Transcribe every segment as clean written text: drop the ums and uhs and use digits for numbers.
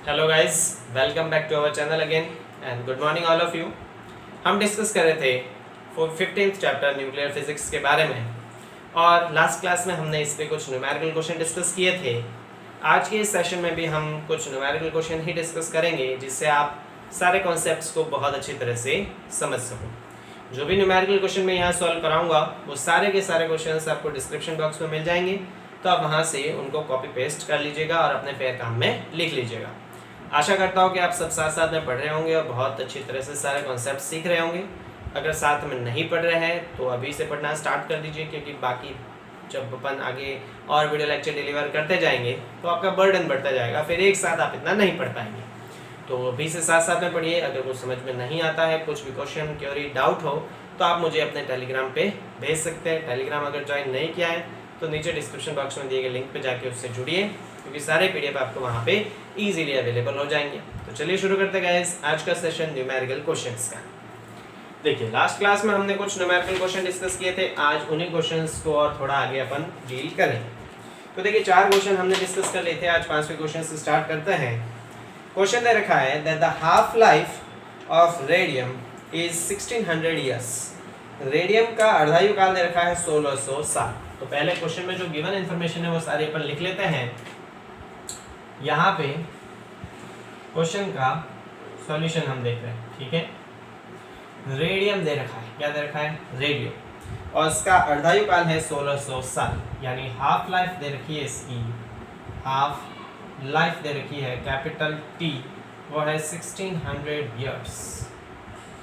Hello guys, welcome back to our channel again and good morning all of you. हम discuss कर रहे थे 15th chapter nuclear physics के बारे में और लास्ट क्लास में हमने इस पे कुछ न्यूमेरिकल क्वेश्चन डिस्कस किए थे। आज के इस सेशन में भी हम कुछ न्यूमेरिकल क्वेश्चन ही डिस्कस करेंगे जिससे आप सारे कॉन्सेप्ट्स को बहुत अच्छी तरह से समझ सको। जो भी न्यूमेरिकल क्वेश्चन मैं यहाँ सॉल्व कराऊंगा वो सारे के सारे क्वेश्चंस आपको डिस्क्रिप्शन बॉक्स में मिल जाएंगे, तो आप वहाँ से उनको कॉपी पेस्ट कर लीजिएगा और अपने फेयर काम में लिख लीजिएगा। आशा करता हूँ कि आप सब साथ साथ में पढ़ रहे होंगे और बहुत अच्छी तरह से सारे कॉन्सेप्ट सीख रहे होंगे। अगर साथ में नहीं पढ़ रहे हैं तो अभी से पढ़ना स्टार्ट कर दीजिए, क्योंकि बाकी जब अपन आगे और वीडियो लेक्चर डिलीवर करते जाएंगे तो आपका बर्डन बढ़ता जाएगा, फिर एक साथ आप इतना नहीं पढ़ पाएंगे। तो अभी से साथ साथ में पढ़िए। अगर कुछ समझ में नहीं आता है, कुछ भी क्वेश्चन क्वेरी डाउट हो तो आप मुझे अपने टेलीग्राम पे भेज सकते हैं। टेलीग्राम अगर ज्वाइन नहीं किया है तो नीचे डिस्क्रिप्शन बॉक्स में दिए गए लिंक पे जाके उससे जुड़िए, क्योंकि सारे पीडीएफ आपको वहाँ पे इजीली अवेलेबल हो जाएंगे। तो चलिए शुरू करते हैं गाइस आज का सेशन न्यूमेरिकल क्वेश्चंस का। देखिए, लास्ट क्लास में हमने कुछ न्यूमेरिकल क्वेश्चन डिस्कस किए थे, आज उन्हीं क्वेश्चंस को और थोड़ा आगे अपन डील करेंगे। तो देखिए, 4 क्वेश्चन हमने डिस्कस कर लिए थे, आज 5वें क्वेश्चन से स्टार्ट करते हैं। क्वेश्चन दे रखा है that the half life of radium is 1600 years. Radium का अर्धायु काल दे रखा है 1600 साल। तो पहले क्वेश्चन में जो गिवन इंफॉर्मेशन है वो सारे अपन लिख लेते हैं। यहाँ पे क्वेश्चन का सॉल्यूशन हम देख रहे हैं, ठीक है। रेडियम दे रखा है, क्या दे रखा है? रेडियम, और इसका अर्धायु काल है 1600 साल, यानी हाफ लाइफ दे रखी है इसकी, हाफ लाइफ दे रखी है कैपिटल टी, वो है 1600 ईयर्स,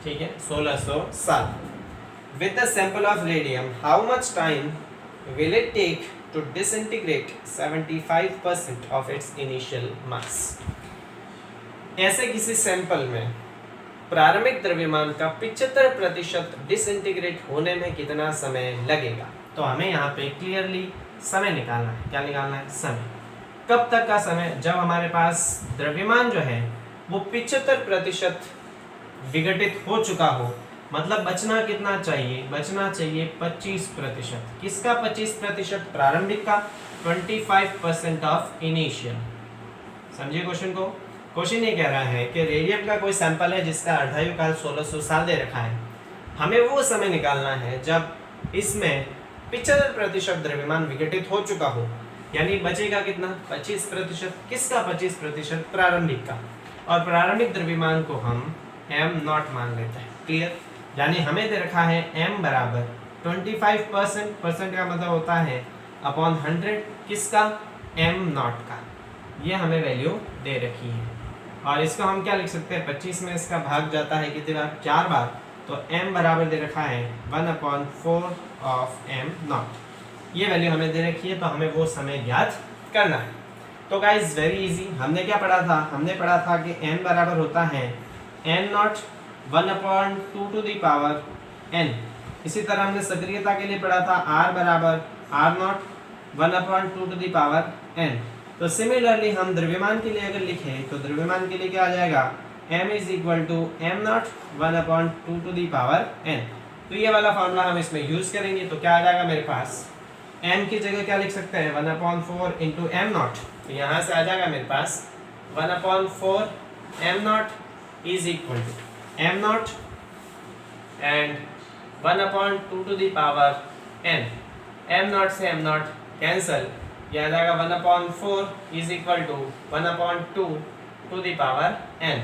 ठीक है, 1600 साल। With the sample of radium, how much time will it take to disintegrate 75% of its initial mass? ऐसे किसी सैंपल में प्रारंभिक द्रव्यमान का 75% डिसइंटीग्रेट होने में कितना समय लगेगा? तो हमें यहाँ पे क्लियरली समय निकालना है। क्या निकालना है? समय। कब तक का समय? जब हमारे पास द्रव्यमान जो है वो 75% विघटित हो चुका हो, मतलब बचना कितना चाहिए? बचना चाहिए 25%। किसका 25%? प्रारंभिक का। 25% ऑफ इनिशियल। समझिए क्वेश्चन को। क्वेश्चन ये कह रहा है कि रेडियम का कोई सैंपल है जिसका अर्धायु काल 1600 साल दे रखा है। हमें वो समय निकालना है जब इसमें 75% द्रव्यमान विघटित हो चुका हो, यानी बचेगा कितना? 25%। किसका 25%? प्रारंभिक का। और प्रारंभिक द्रव्यमान को हम m0 मान लेते हैं। क्लियर? यानी हमें दे रखा है m बराबर 25%, परसेंट का मतलब होता है अपॉन 100, किसका? m0 का। ये हमें वैल्यू दे रखी है, और इसको हम क्या लिख सकते हैं? 25 में इसका भाग जाता है कितनी बार? 4 बार। तो m बराबर दे रखा है 1/4 ऑफ m0। ये वैल्यू हमें दे रखी है, तो हमें वो समय ज्ञात करना है। तो गाइज वेरी इजी। हमने क्या पढ़ा था? हमने पढ़ा था कि m बराबर होता है n0 1/2 to the power n। इसी तरह हमने सक्रियता के लिए पढ़ा था r बराबर r0 1/2 to the power n। तो सिमिलरली हम द्रव्यमान के लिए अगर लिखें तो द्रव्यमान के लिए क्या आ जाएगा? m is equal to m0 1/2 to the power n। तो ये वाला फॉर्मूला हम इसमें यूज करेंगे, तो क्या आ जाएगा मेरे पास? m की जगह क्या लिख सकते हैं? 1/4 इंटू m0। तो यहाँ से आ जाएगा मेरे पास 1/4 m0 is equal to m0 and 1/2 to the power n। m0 से m0 कैंसल, यह आ जाएगा 1/4 is equal to 1/2 to the power n।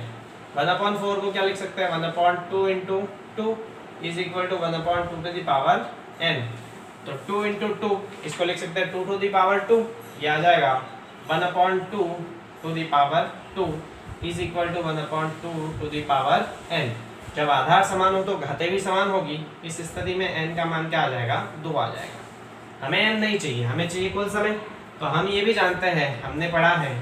1/4 को क्या लिख सकते हैं? 1/2 into 2 is equal to 1/2 to the power n। तो 2 इंटू 2 इसको लिख सकते हैं 2 टू दी पावर 2, यह आ जाएगा 1/2 to the power 2 is equal to 1/2 to the power n। जब आधार समान हो तो घातें भी समान होगी। इस स्थिति में n का मान क्या आ जाएगा? 2 आ जाएगा। हमें n नहीं चाहिए, हमें चाहिए कुल समय। तो हम ये भी जानते हैं, हमने पढ़ा है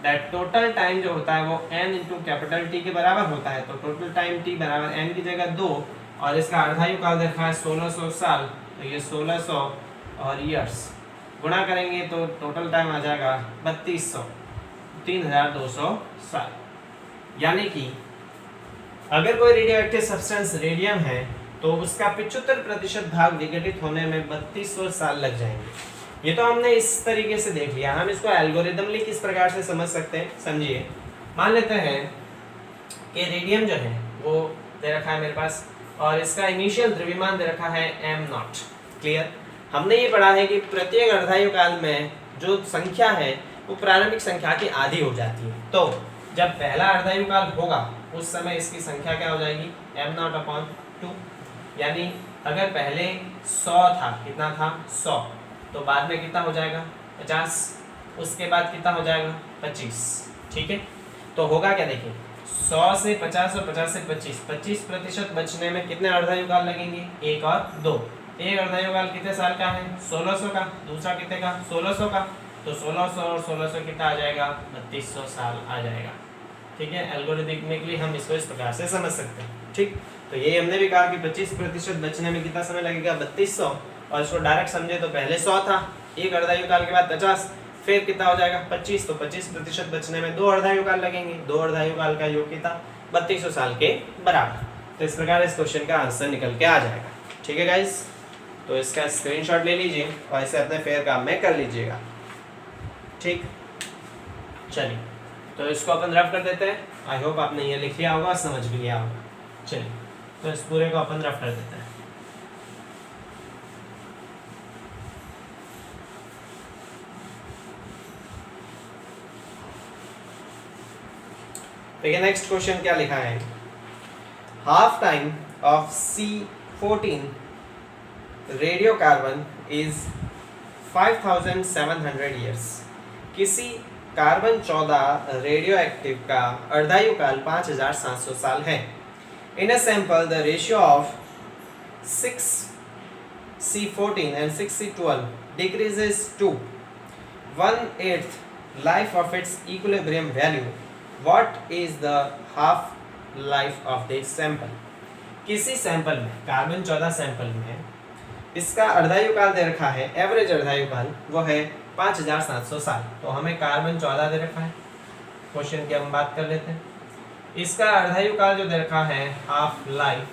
दैट टोटल टाइम जो होता है वो n इंटू कैपिटल T के बराबर होता है। तो टोटल टाइम T बराबर n की जगह 2, और इसका अर्धायु काल देखा है 1600 साल, तो ये 1600 और ईयर्स गुणा करेंगे तो टोटल टाइम आ जाएगा 3200, 3200 साल। यानी कि अगर कोई रेडियो एक्टिव सब्सटेंस रेडियम है तो उसका 75% भाग विघटित होने में 3200 साल लग जाएंगे। ये तो हमने इस तरीके से देख लिया। हम इसको एल्गोरिदमली किस प्रकार से समझ सकते हैं, समझिए। मान लेते हैं कि रेडियम जो है वो दे रखा है मेरे पास और इसका इनिशियल द्रव्यमान दे रखा है m0। क्लियर। हमने ये पढ़ा है कि प्रत्येक अर्धायु काल में जो संख्या है वो प्रारंभिक संख्या की आधी हो जाती है। तो जब पहला अर्धायु काल होगा उस समय इसकी संख्या क्या हो जाएगी m0/2। यानी अगर पहले 100 था, कितना था 100, तो बाद में कितना हो जाएगा 50, उसके बाद कितना हो जाएगा 25। ठीक है, तो होगा क्या देखिए 100 से 50 और 50 से 25% बचने में कितने अर्धायु काल लगेंगे 1 और 2। एक अर्धायु काल कितने साल का है 1600 का, दूसरा कितने का 1600 का, तो 1600 और 1600 कितना आ जाएगा 3200 साल आ जाएगा। ठीक है, एल्गोरिथमिकली हम इसको इस प्रकार से समझ सकते हैं। ठीक, तो ये हमने भी कहा कि 25% बचने में कितना समय लगेगा 3200, और इसको डायरेक्ट समझे तो पहले 100 था, एक अर्धायु काल के बाद 50, फिर कितना हो जाएगा 25, तो 25% बचने में 2 अर्धायु काल लगेंगे। 2 अर्धायु काल का योग कितना 3200 साल के बराबर। तो इस प्रकार इस क्वेश्चन का आंसर निकल के आ जाएगा। ठीक है गाइस, तो इसका स्क्रीनशॉट ले लीजिए और इसे अपने फेयर काम में कर लीजिएगा। ठीक, चलिए तो इसको अपन रफ कर देते हैं। आई होप आपने ये लिख लिया होगा, समझ भी लिया होगा। चलिए तो इस पूरे को अपन रफ कर देते हैं। देखिए नेक्स्ट क्वेश्चन क्या लिखा है, half time of C14 radiocarbon is 5700 years. किसी कार्बन 14 रेडियो एक्टिव का अर्धायु काल 5700 साल है। In a sample the ratio of 6C14 and 6C12 decreases to 1/8 life of its equilibrium value. What is the half life of this sample? किसी sample में, carbon 14 sample में इसका अर्धायु काल दे रखा है, एवरेज अर्धायु काल वो है 5700 साल। तो हमें कार्बन 14 दे रखा है, क्वेश्चन की हम बात कर लेते हैं। इसका अर्धायु काल जो दे रखा है हाफ लाइफ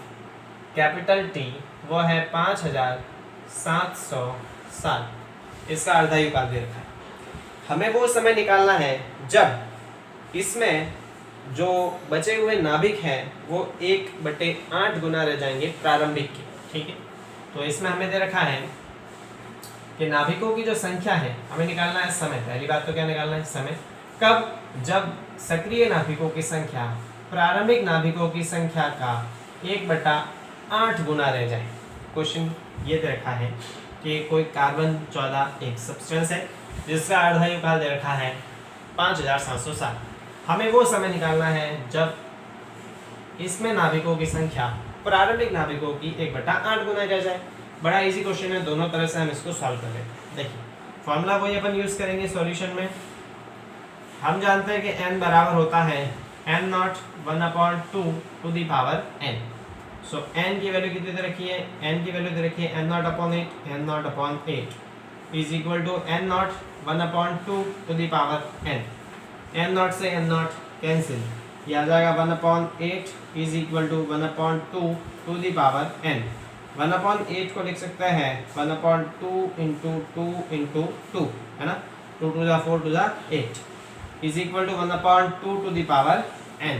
कैपिटल T वो है 5700 साल, इसका अर्धायु काल दे रखा है। हमें वो समय निकालना है जब इसमें जो बचे हुए नाभिक हैं वो 1/8 गुना रह जाएंगे प्रारंभिक के। ठीक है, तो इसमें हमें दे रखा है कि नाभिकों की जो संख्या है हमें निकालना है समय। पहली बात तो क्या निकालना है समय, कब, जब सक्रिय नाभिकों की संख्या प्रारंभिक नाभिकों की संख्या का 1/8 गुना रह जाए। क्वेश्चन ये दे रखा है कि कोई कार्बन 14 एक सब्सटेंस है जिसका अर्धायु काल दे रखा है 5700 साल। हमें वो समय निकालना है जब इसमें नाभिकों की संख्या प्रारंभिक नाभिकों की 1/8 गुना रह जाए। बड़ा इजी क्वेश्चन है, दोनों तरह से हम इसको सॉल्व कर लेते हैं। देखिए फॉर्मूला वही अपन यूज करेंगे सॉल्यूशन में। हम जानते हैं कि n बराबर होता है m0 1/2 to the power n। So n की वैल्यू कितनी दे रखी है, n की वैल्यू दे रखी है m0/8, m0/8 is equal to n0 1/2 to the power n। m0 से m0 कैंसिल, ये आ जाएगा 1/8 is equal to 1/2 to the power n। 1/8 को लिख सकते हैं 1/2 इंटू 2 इंटू 2, है ना, 2 to the 4 to the 8 is equal to 1/2 to the power n।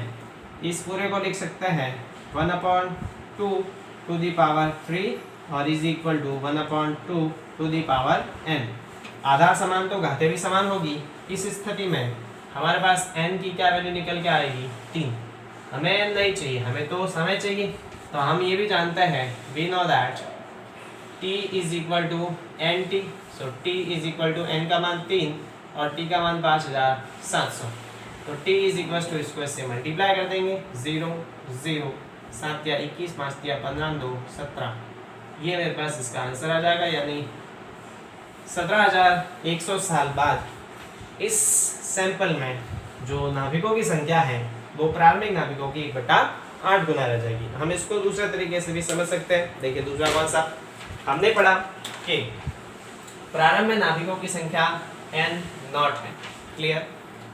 इस पूरे को लिख सकते हैं 1/2 टू दी पावर 3 और is equal to 1/2 to the power n। आधार समान तो घातें भी समान होगी। इस स्थिति में हमारे पास n की क्या वैल्यू निकल के आएगी 3। हमें n नहीं चाहिए, हमें तो समय चाहिए। तो हम ये भी जानते हैं, we know that t is equal to nt। So t is equal to n का मान 3 और t का मान 5700। तो t इज इक्वल टू इसको इससे मल्टीप्लाई कर देंगे, 0 0 7 या 21 5 या 15 2 17, ये मेरे पास इसका आंसर आ जाएगा। यानी 17100 साल बाद इस सैंपल में जो नाभिकों की संख्या है वो प्रारंभिक नाभिकों की 1/8 गुना रह जाएगी। हम इसको दूसरे तरीके से भी समझ सकते हैं। देखिए दूसरा कौन सा, हमने पढ़ा कि प्रारंभ में नाभिकों की संख्या n0 है। क्लियर,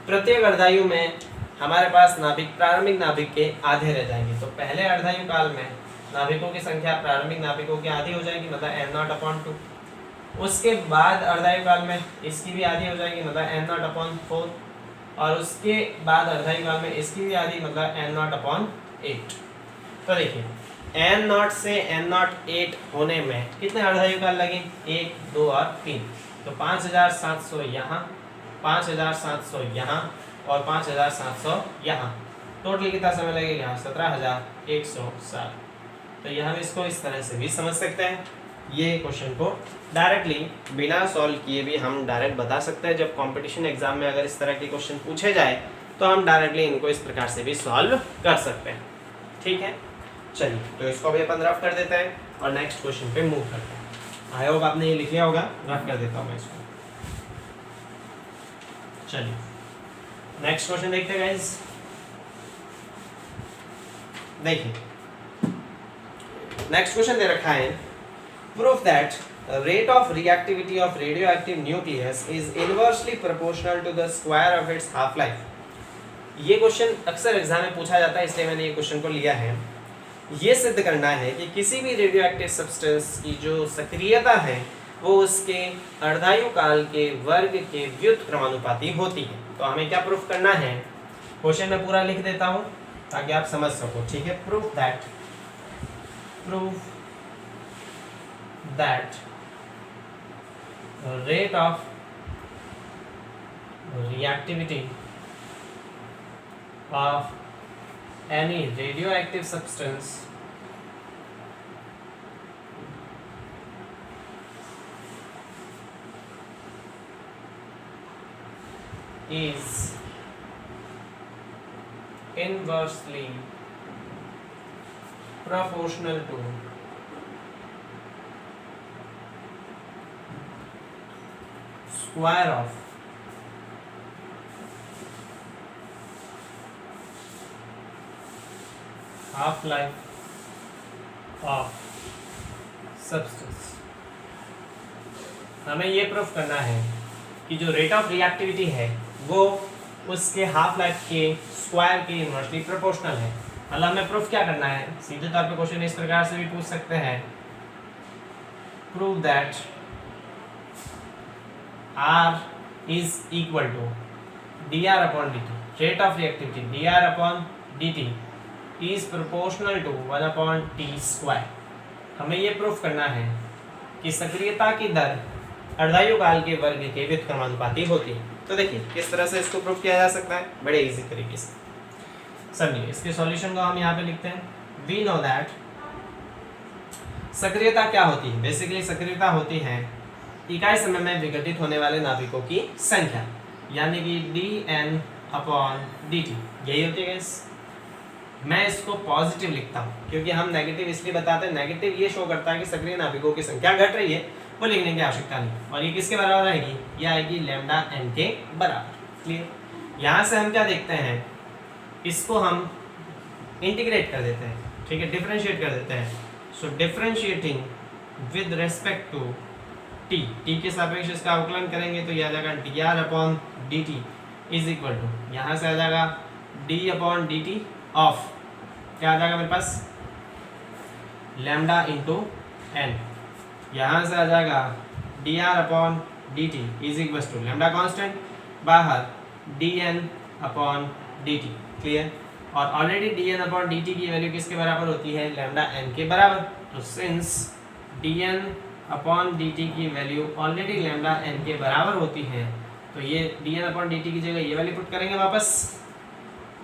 प्रत्येक अर्धायु में हमारे पास नाभिक प्रारंभिक नाभिक के आधे रह जाएंगे। तो पहले अर्धायु काल में नाभिकों की संख्या प्रारंभिक नाभिकों की आधी हो जाएगी, मतलब n0/2। उसके बाद अर्धायु काल में इसकी भी आधी हो जाएगी, मतलब n0/4। और उसके बाद अर्धायु काल में इसकी भी आधी, मतलब n0/8। तो देखिए n0 से n0 होने में कितने अर्धायु काल लगे, 1, 2 और 3। तो 5700 यहाँ, 5700 यहाँ और 5700 यहाँ, टोटल कितना समय लगेगा, 17160। तो यह हम इसको इस तरह से भी समझ सकते हैं। ये क्वेश्चन को डायरेक्टली बिना सॉल्व किए भी हम डायरेक्ट बता सकते हैं। जब कंपटीशन एग्जाम में अगर इस तरह के क्वेश्चन पूछे जाए तो हम डायरेक्टली इनको इस प्रकार से भी सॉल्व कर सकते हैं। ठीक है, चलिए तो इसको भी अपन रफ कर देते हैं और नेक्स्ट क्वेश्चन पे मूव करते हैं। आई होप आपने ये लिख लिया होगा, रफ कर देता हूँ मैं इसको। चलिए नेक्स्ट क्वेश्चन देखते हैं गाइस। देखिए नेक्स्ट क्वेश्चन दे रखा है, proof that rate of reactivity of radioactive nucleus is inversely proportional to the square of its half life। ये क्वेश्चन अक्सर एग्जाम में पूछा जाता है, इसलिए मैंने ये क्वेश्चन को लिया है। ये सिद्ध करना है कि किसी भी रेडियो एक्टिव सब्सटेंस की जो सक्रियता है वो उसके अर्धायु काल के वर्ग के व्युत्क्रमानुपाती होती है। तो हमें क्या प्रूफ करना है, क्वेश्चन में पूरा लिख देता हूँ ताकि आप समझ सको। ठीक है, proof that rate of reactivity of any radioactive substance is inversely proportional to square of half life of substance। हमें ये प्रूफ करना है कि जो रेट ऑफ रिएक्टिविटी है वो उसके हाफ लाइफ के स्क्वायर के इनवर्सली प्रोपोर्शनल है। मतलब हमें प्रूफ क्या करना है, सीधे तौर पे क्वेश्चन इस प्रकार से भी पूछ सकते हैं, prove that R is equal to dr upon dt, rate of reactivity dr upon dt is proportional to 1 upon t square। हमें ये प्रूफ करना है कि सक्रियता की दर अर्धायु काल के वर्ग के व्युत्क्रमानुपाती होती है। तो देखिए किस तरह से इसको प्रूफ किया जा सकता है, बड़े इजी तरीके से। समझिए, इसके सॉल्यूशन को हम यहाँ पे लिखते हैं। वी नो दैट सक्रियता क्या होती है, बेसिकली सक्रियता होती है इकाई समय में विघटित होने वाले नाभिकों की संख्या, यानी कि dN/dt, यही होती है। मैं इसको पॉजिटिव लिखता हूँ क्योंकि हम नेगेटिव इसलिए बताते हैं, नेगेटिव ये शो करता है कि सक्रिय नाभिकों की संख्या घट रही है, वो लिखने की आवश्यकता नहीं। और ये किसके बराबर आएगी, ये आएगी λN के बराबर। क्लियर, यहाँ से हम क्या देखते हैं, इसको हम इंटीग्रेट कर देते हैं। ठीक है, डिफरेंशिएट कर देते हैं। So differentiating with respect to t के सापेक्ष इसका अवकलन करेंगे तो यह आ जाएगा dr/dt इज इक्वल टू, यहाँ से आ जाएगा d/dt ऑफ, क्या आ जाएगा मेरे पास, लैम्डा इंटू n। यहाँ से आ जाएगा dr/dt is equal to lambda constant, बाहर dN/dt। क्लियर, और ऑलरेडी dN/dt की वैल्यू किसके बराबर होती है, λN के बराबर। तो सिंस dN/dt की वैल्यू ऑलरेडी λN के बराबर होती है तो ये dN/dt की जगह ये वैल्यू पुट करेंगे वापस,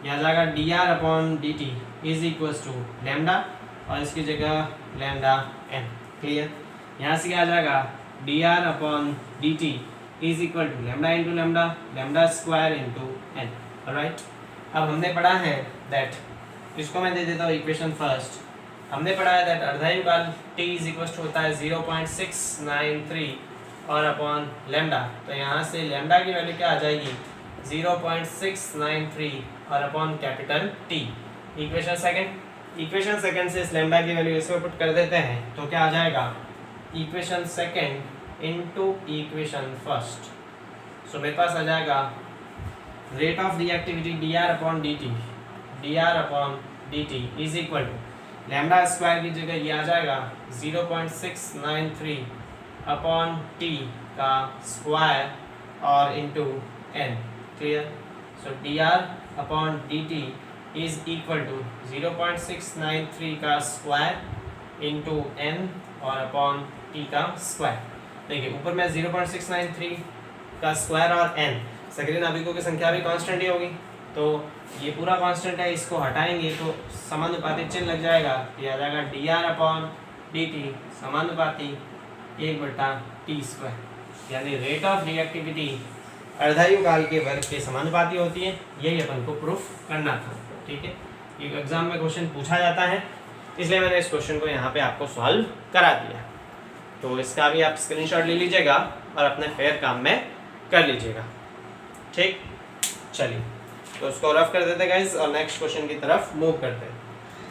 यह आ जाएगा dr/dt is equal to lambda और इसकी जगह λN। क्लियर, यहाँ से क्या आ जाएगा dr/dt is equal to lambda into lambda, lambda square into n। Alright, अब हमने पढ़ा है दैट, इसको मैं दे देता हूँ इक्वेशन फर्स्ट। हमने पढ़ा है दैट अर्धायु काल t इज इक्वल टू होता है 0.693 और अपॉन लैम्डा। तो यहाँ से लैम्डा की वैल्यू क्या आ जाएगी, 0.693 और upon capital T। Equation second से इस लैम्डा की वैल्यू इसमें पुट कर देते हैं तो क्या आ जाएगा, equation second into equation first. So मेरे पास आ जाएगा rate of reactivity dr/dt is equal to lambda square की जगह ये आ जाएगा 0.693 अपॉन t का स्क्वायर और into n। Clear, so dr/dt is equal to 0.693 का स्क्वायर इंटू n और अपॉन t का स्क्वायर। देखिए ऊपर में 0.693 का स्क्वायर और n, सक्रिय नाभिकों की संख्या भी कांस्टेंट ही होगी, तो ये पूरा कांस्टेंट है, इसको हटाएंगे तो समानुपाती चिन्ह लग जाएगा, ये आ जाएगा dr/dt समानुपाती 1/t², यानी रेट ऑफ रिएक्टिविटी अर्धायु काल के वर्ग के समानुपाती होती है। यही अपन को प्रूफ करना था, ठीक है। ये एग्जाम में क्वेश्चन पूछा जाता है, इसलिए मैंने इस क्वेश्चन को यहाँ पे आपको सॉल्व करा दिया। तो इसका भी आप स्क्रीनशॉट ले लीजिएगा और अपने फेयर काम में कर लीजिएगा, ठीक। चलिए तो उसको रफ कर देते गाइस और नेक्स्ट क्वेश्चन की तरफ मूव करते हैं।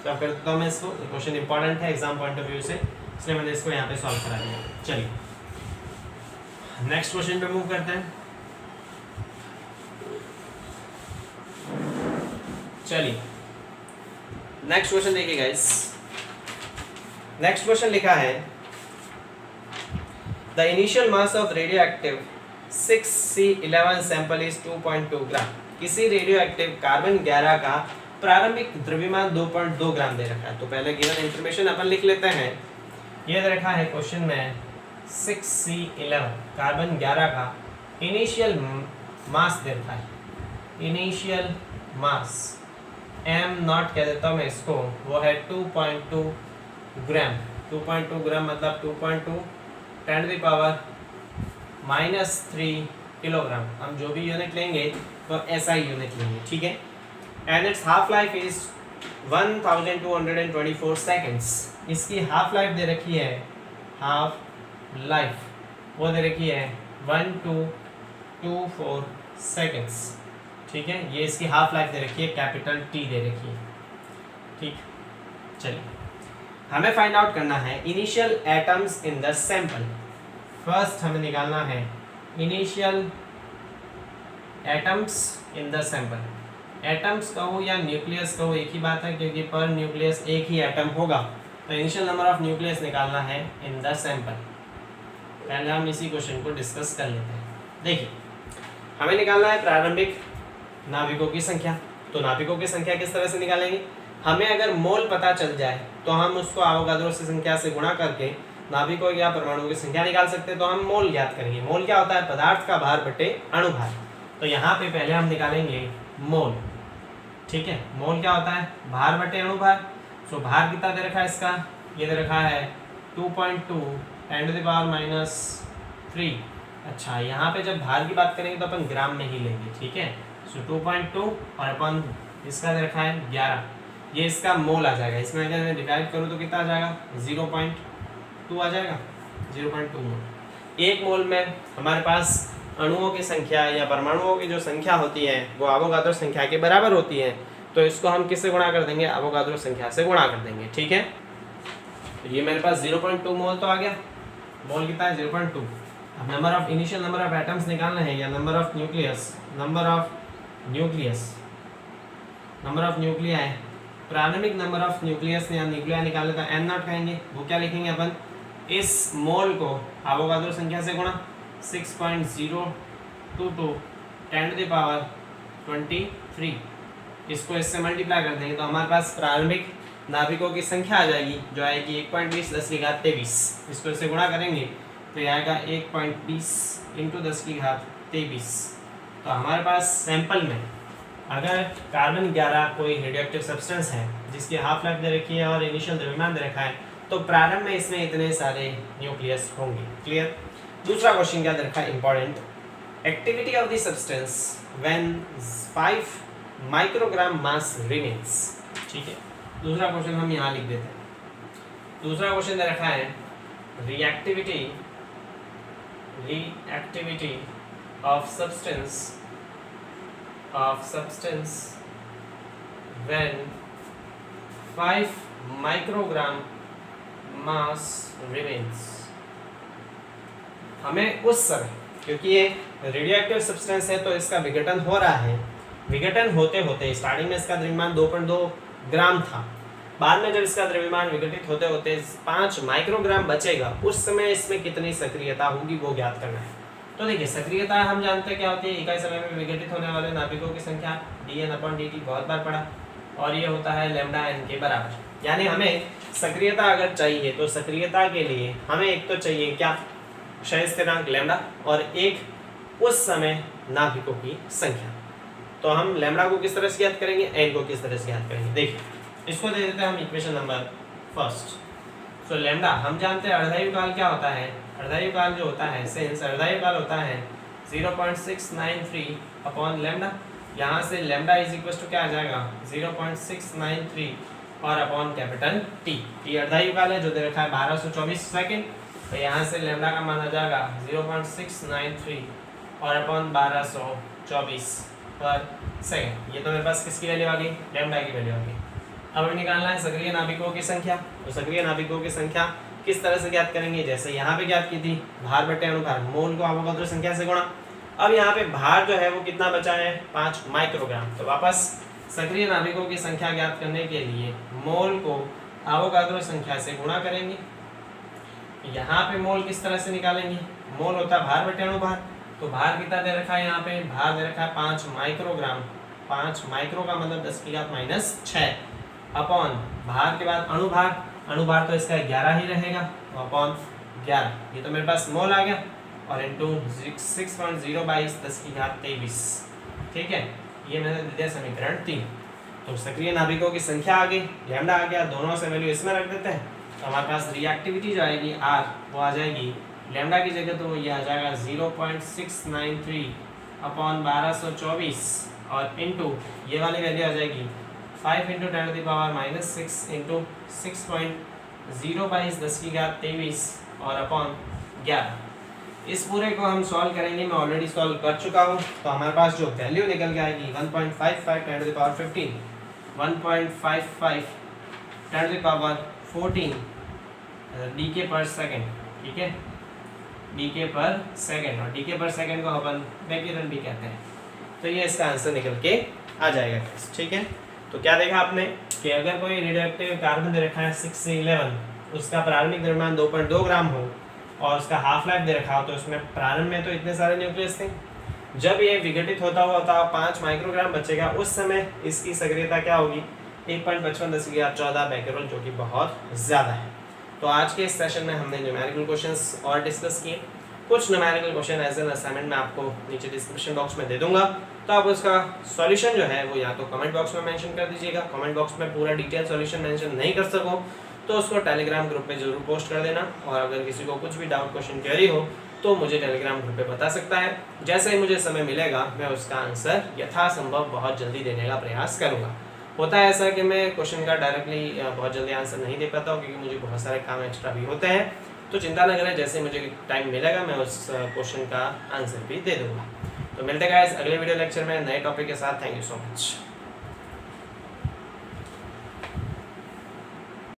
रफ कर देता हूँ मैं इसको, क्वेश्चन इंपॉर्टेंट है एग्जाम पॉइंट ऑफ व्यू से, इसलिए मैंने इसको यहाँ पे सॉल्व करा दिया। चलिए नेक्स्ट क्वेश्चन पे मूव करते हैं। चलिए नेक्स्ट क्वेश्चन देखिए गाइस, नेक्स्ट क्वेश्चन लिखा है the initial mass of radioactive 6C11 sample is 2.2 ग्राम। किसी रेडियोएक्टिव कार्बन 11 का प्रारंभिक द्रव्यमान 2.2 ग्राम दे रखा है। तो पहले गिवन इंफॉर्मेशन अपन लिख लेते हैं। ये दे रखा है क्वेश्चन में 6C11 कार्बन 11 का इनिशियल मास दे रखा है, इनिशियल मास m0 कह देता हूँ मैं इसको, वो है 2.2 ग्राम। 2.2 ग्राम मतलब 2.2 10⁻³ किलोग्राम। हम जो भी यूनिट लेंगे तो ऐसा ही यूनिट लेंगे, ठीक है। And it's half life is 1224 seconds. इसकी हाफ लाइफ दे रखी है, हाफ लाइफ वो दे रखी है 1224 सेकेंड्स, ठीक है। ये इसकी हाफ लाइफ दे रखी है, कैपिटल T दे रखी है, ठीक। चलिए हमें फाइंड आउट करना है initial atoms in the sample. First हमें निकालना है initial atoms in the sample. Atoms कहो या न्यूक्लियस कहो एक ही बात है, क्योंकि पर न्यूक्लियस एक ही एटम होगा। तो इनिशियल नंबर ऑफ न्यूक्लियस निकालना है इन द सैंपल। पहले हम इसी क्वेश्चन को डिस्कस कर लेते हैं। देखिए हमें निकालना है प्रारंभिक नाभिकों की संख्या। तो नाभिकों की संख्या किस तरह से निकालेंगे? हमें अगर मोल पता चल जाए तो हम उसको अवोगाद्रो की संख्या से गुणा करके नाभिकों या परमाणुओं की संख्या निकाल सकते हैं। तो हम मोल ज्ञात करेंगे। मोल क्या होता है? पदार्थ का भार बटे अणुभार। तो यहाँ पे पहले हम निकालेंगे मोल, ठीक है। मोल क्या होता है? भार बटे अणुभार। सो भार कितना दे रखा है इसका? ये दे रखा है 2.2 10⁻³ अच्छा, यहाँ पे जब भार की बात करेंगे तो अपन ग्राम में ही लेंगे, ठीक है। सो 2.2 और अपन इसका दे रखा है 11, ये इसका मोल आ जाएगा। इसमें अगर मैं डिवाइड करूँ तो कितना आ जाएगा? 0.2 आ जाएगा, 0.2 मोल। एक मोल में हमारे पास अणुओं की संख्या या परमाणुओं की जो संख्या होती है वो अवोगाद्रो संख्या के बराबर होती है। तो इसको हम किससे गुणा कर देंगे? अवोगाद्रो संख्या से गुणा कर देंगे, ठीक है। तो ये मेरे पास 0.2 मोल तो आ गया। मोल कितना है? 0.2। अब number of initial number of atoms निकालना है या number of nucleus, number of nuclei है। प्रारंभिक नंबर ऑफ न्यूक्लियस या न्यूक्लिया निकालने का n0 कहेंगे। वो क्या लिखेंगे अपन? इस मोल को अवोगाद्रो संख्या से गुणा 6.022 10⁻23, इसको इससे मल्टीप्लाई कर देंगे तो हमारे पास प्रारंभिक नाभिकों की संख्या आ जाएगी, जो आएगी 1.20 10⁻23। इसको इससे गुणा करेंगे तो ये आएगा 1.20 × 10⁻23। तो हमारे पास सैंपल में अगर कार्बन 11 कोई रेडियोएक्टिव सब्सटेंस है जिसकी हाफ लाइफ दे रखी है और इनिशियल द्रव्यमान दे रखा है, तो प्रारंभ में इसमें इतने सारे न्यूक्लियस होंगे। क्लियर? दूसरा क्वेश्चन क्या दे रखा है? Important. Activity of the substance when 5 microgram mass remains, ठीक है। दूसरा क्वेश्चन हम यहाँ लिख देते हैं। दूसरा क्वेश्चन दे रखा है reactivity of substance when 5 microgram mass remains। हमें उस समय, क्योंकि ये रेडियोएक्टिव सब्सटेंस है तो इसका विघटन हो रहा है, विघटन होते होते स्टार्टिंग में इसका द्रव्यमान 2.2 ग्राम था, बाद में जब इसका द्रव्यमान विघटित होते होते 5 माइक्रोग्राम बचेगा, उस समय इसमें कितनी सक्रियता होगी वो ज्ञात करना है। तो देखिए सक्रियता हम जानते हैं क्या होती है, इकाई समय में विघटित होने वाले नाभिकों की संख्या dn/dt बहुत बार पढ़ा, और ये होता है लैम्डा n के बराबर। यानी हमें सक्रियता अगर चाहिए तो सक्रियता के लिए हमें एक तो चाहिए क्या, क्षय स्थिरांक लैम्डा, और एक उस समय नाभिकों की संख्या। तो हम लैम्डा को किस तरह से ज्ञात करेंगे, n को किस तरह से ज्ञात करेंगे। देखिए इसको दे देते हैं हम इक्वेशन नंबर फर्स्ट। सो लैम्डा हम जानते हैं अर्धायु काल क्या होता है, अर्धायु काल जो होता है सिंस अर्धायु काल होता है 0.693 अपॉन लैम्डा। यहाँ से लैम्डा इज इक्वल टू क्या आ जाएगा 0.693 और अपॉन कैपिटल टी। टी अर्धायु काल है जो दे रखा है 1224 सेकेंड, तो यहाँ से लैम्डा का मान आ जाएगा 0.693 और अपॉन 1224 पर सेकेंड। ये तो मेरे पास किसकी वैल्यू आ गई, लैम्डा की वैल्यू आ गई। अब हमें निकालना है सक्रिय नाभिकों की संख्या। तो सक्रिय नाभिकों की संख्या किस तरह से ज्ञात करेंगे, जैसे यहाँ पे ज्ञात की थी भार बटे अनुभार, मोल को अवोगाद्रो संख्या से गुणा। अब यहाँ पे भार जो है वो कितना बचा है 5 माइक्रोग्राम। तो वापस सक्रिय नाभिकों की संख्या ज्ञात करने के लिए मोल को अवोगाद्रो संख्या से गुणा करेंगे। यहाँ पे मोल किस तरह से निकालेंगे, मोल होता है भार बटे अनुभार। तो भार कितना दे रखा है, यहाँ पे भार दे रखा है 5 माइक्रोग्राम। 5 माइक्रो का मतलब 10⁻⁶ अपॉन भार के बाद अनुभार, अनुभार तो इसका 11 ही रहेगा, तो अपॉन 11। ये तो मेरे पास मोल आ गया, और इंटू 6.022 10⁻23। ठीक है, ये मैंने दे दिया समीकरण 3। तो सक्रिय नाभिकों की संख्या आ गई, लैम्डा आ गया, दोनों से वैल्यू इसमें रख देते हैं। तो हमारे पास रिएक्टिविटी जो आएगी आर वो आ जाएगी लैम्डा की जगह, तो ये आ जाएगा 0.693 अपॉन 1224 और इंटू ये वाली वैल्यू आ जाएगी 5 × 10⁻⁻6 इंटू 6.022 10⁻23 और अपॉन 11। इस पूरे को हम सॉल्व करेंगे, मैं ऑलरेडी सॉल्व कर चुका हूँ। तो हमारे पास जो वैल्यू निकल के आएगी 1.55 10⁻15, 1.55 10⁻14 डीके पर सेकेंड। ठीक है, डीके पर सेकेंड, और डीके पर सेकेंड को अपन बेकेरन भी कहते हैं। तो ये इसका आंसर निकल के आ जाएगा। ठीक है, तो क्या देखा आपने कि अगर कोई रेडियोएक्टिव कार्बन दे रखा है 6 से 11, उसका प्रारंभिक द्रव्यमान 2.2 ग्राम हो और उसका हाफ लाइफ दे रखा हो, तो उसमें प्रारंभ में तो इतने सारे न्यूक्लियस थे। जब ये विघटित होता हुआ 5 माइक्रोग्राम बचेगा, उस समय इसकी सक्रियता क्या होगी 1.55 10⁻14 बैकेरोल, जो कि बहुत ज़्यादा है। तो आज के इस सेशन में हमने न्यूमेरिकल क्वेश्चंस और डिस्कस किए। कुछ numerical question as an assignment मैं आपको नीचे डिस्क्रिप्शन बॉक्स में दे दूंगा, तो आप उसका सॉल्यूशन जो है वो या तो कमेंट बॉक्स में मेंशन कर दीजिएगा। कमेंट बॉक्स में पूरा डिटेल सॉल्यूशन मेंशन नहीं कर सको तो उसको टेलीग्राम ग्रुप पे जरूर पोस्ट कर देना, और अगर किसी को कुछ भी डाउट क्वेश्चन क्वेरी हो तो मुझे टेलीग्राम ग्रुप पे बता सकता है। जैसे ही मुझे समय मिलेगा मैं उसका आंसर यथासंभव बहुत जल्दी देने का प्रयास करूँगा। होता है ऐसा कि मैं क्वेश्चन का डायरेक्टली बहुत जल्दी आंसर नहीं दे पाता हूँ, क्योंकि मुझे बहुत सारे काम एक्स्ट्रा भी होते हैं। तो चिंता न करें, जैसे मुझे टाइम मिलेगा मैं उस क्वेश्चन का आंसर भी दे दूँगा। तो मिलते हैं गाइस अगले वीडियो लेक्चर में नए टॉपिक के साथ। Thank you so much.